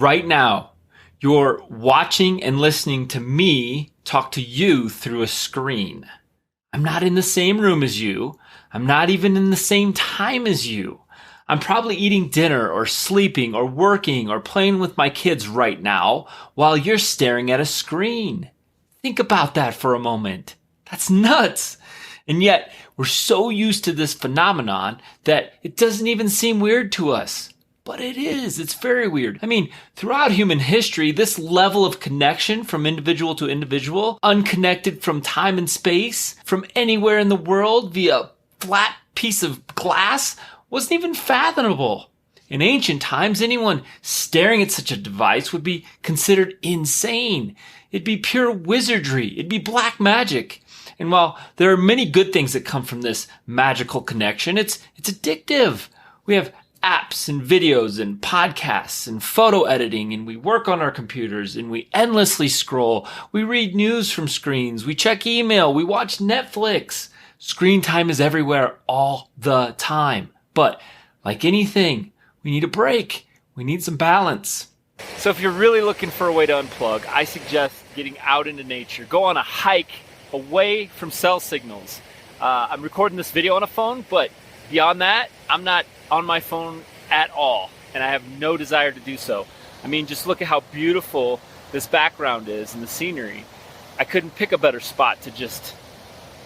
Right now, you're watching and listening to me talk to you through a screen. I'm not in the same room as you. I'm not even in the same time as you. I'm probably eating dinner or sleeping or working or playing with my kids right now while you're staring at a screen. Think about that for a moment. That's nuts. And yet, we're so used to this phenomenon that it doesn't even seem weird to us. But it is. It's very weird. I mean, throughout human history, this level of connection from individual to individual, unconnected from time and space, from anywhere in the world via a flat piece of glass, wasn't even fathomable. In ancient times, anyone staring at such a device would be considered insane. It'd be pure wizardry. It'd be black magic. And while there are many good things that come from this magical connection, it's addictive. We have apps and videos and podcasts and photo editing, and we work on our computers and we endlessly scroll. We read news from screens. We check email. We watch Netflix. Screen time is everywhere all the time. But like anything, we need a break. We need some balance. So if you're really looking for a way to unplug, I suggest getting out into nature. Go on a hike away from cell signals. I'm recording this video on a phone, but beyond that, I'm not on my phone at all, and I have no desire to do so. I mean, just look at how beautiful this background is and the scenery. I couldn't pick a better spot to just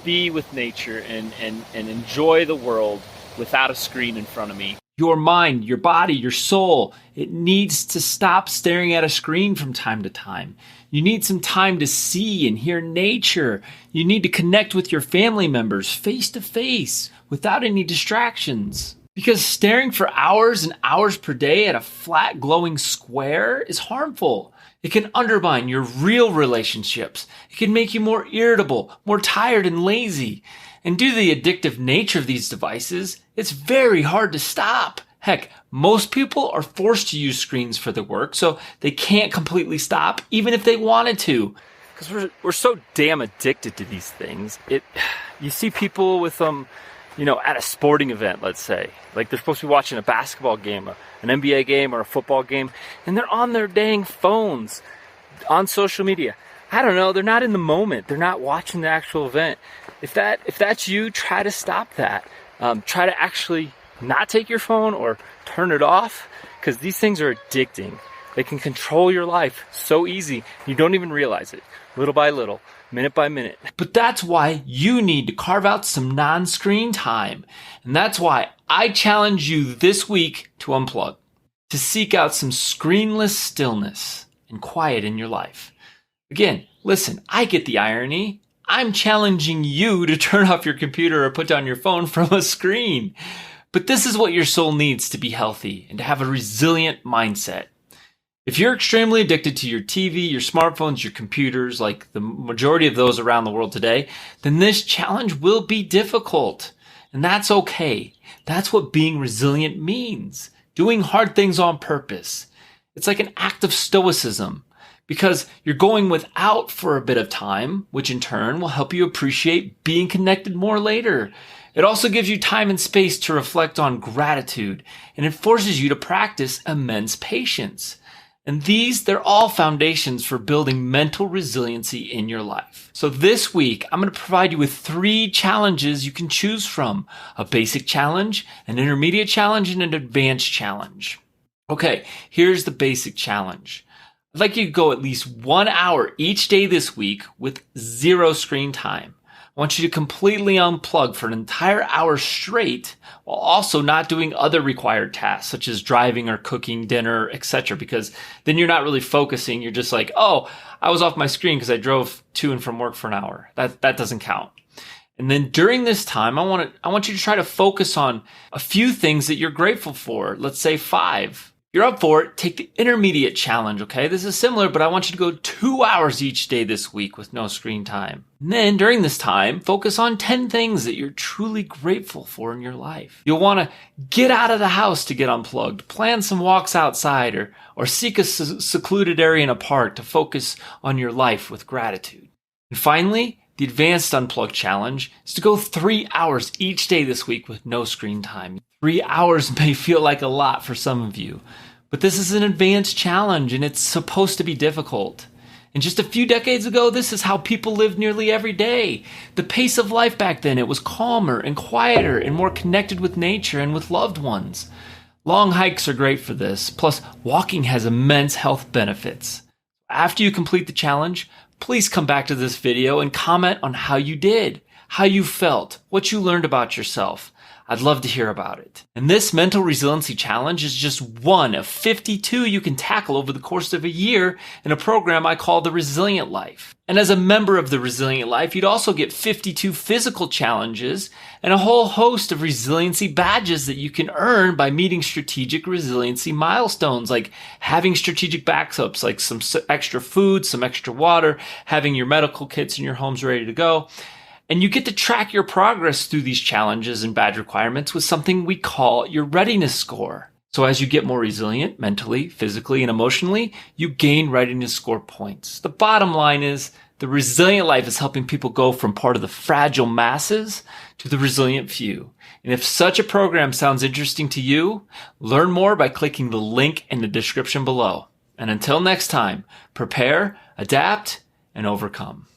be with nature and enjoy the world without a screen in front of me. Your mind, your body, your soul, it needs to stop staring at a screen from time to time. You need some time to see and hear nature. You need to connect with your family members face to face without any distractions. Because staring for hours and hours per day at a flat glowing square is harmful. It can undermine your real relationships. It can make you more irritable, more tired and lazy. And due to the addictive nature of these devices, it's very hard to stop. Heck, most people are forced to use screens for their work, so they can't completely stop, even if they wanted to. Because we're so damn addicted to these things. You see people with at a sporting event, let's say, like they're supposed to be watching a basketball game, an NBA game, or a football game, and they're on their dang phones, on social media. I don't know, they're not in the moment. They're not watching the actual event. If that's you, try to stop that. Try to actually not take your phone or turn it off, because these things are addicting. They can control your life so easy. You don't even realize it, little by little, minute by minute. But that's why you need to carve out some non-screen time. And that's why I challenge you this week to unplug, to seek out some screenless stillness and quiet in your life. Again, listen, I get the irony. I'm challenging you to turn off your computer or put down your phone from a screen. But this is what your soul needs to be healthy and to have a resilient mindset. If you're extremely addicted to your TV, your smartphones, your computers, like the majority of those around the world today, then this challenge will be difficult. And that's okay. That's what being resilient means. Doing hard things on purpose. It's like an act of stoicism. Because you're going without for a bit of time, which in turn will help you appreciate being connected more later. It also gives you time and space to reflect on gratitude, and it forces you to practice immense patience. And they're all foundations for building mental resiliency in your life. So this week, I'm going to provide you with 3 challenges you can choose from. A basic challenge, an intermediate challenge, and an advanced challenge. Okay, here's the basic challenge. I'd like you to go at least 1 hour each day this week with 0 screen time. I want you to completely unplug for an entire hour straight while also not doing other required tasks such as driving or cooking dinner, etc. Because then you're not really focusing. You're just like, oh, I was off my screen because I drove to and from work for an hour. That doesn't count. And then during this time, I want you to try to focus on a few things that you're grateful for. Let's say 5. You're up for it, take the intermediate challenge, okay? This is similar, but I want you to go 2 hours each day this week with no screen time. And then during this time, focus on 10 things that you're truly grateful for in your life. You'll want to get out of the house to get unplugged, plan some walks outside, or seek a secluded area in a park to focus on your life with gratitude. And finally, the advanced unplug challenge is to go 3 hours each day this week with no screen time. 3 hours may feel like a lot for some of you, But this is an advanced challenge and it's supposed to be difficult. And just a few decades ago, this is how people lived nearly every day. The pace of life back then, it was calmer and quieter and more connected with nature and with loved ones. Long hikes are great for this. Plus, walking has immense health benefits. After you complete the challenge, please come back to this video and comment on how you did, how you felt, what you learned about yourself. I'd love to hear about it. And this mental resiliency challenge is just one of 52 you can tackle over the course of a year in a program I call the Resilient Life. And as a member of the Resilient Life, you'd also get 52 physical challenges and a whole host of resiliency badges that you can earn by meeting strategic resiliency milestones, like having strategic backups, like some extra food, some extra water, having your medical kits in your homes ready to go. And you get to track your progress through these challenges and badge requirements with something we call your readiness score. So as you get more resilient mentally, physically, and emotionally, you gain readiness score points. The bottom line is the Resilient Life is helping people go from part of the fragile masses to the resilient few. And if such a program sounds interesting to you, learn more by clicking the link in the description below. And until next time, prepare, adapt, and overcome.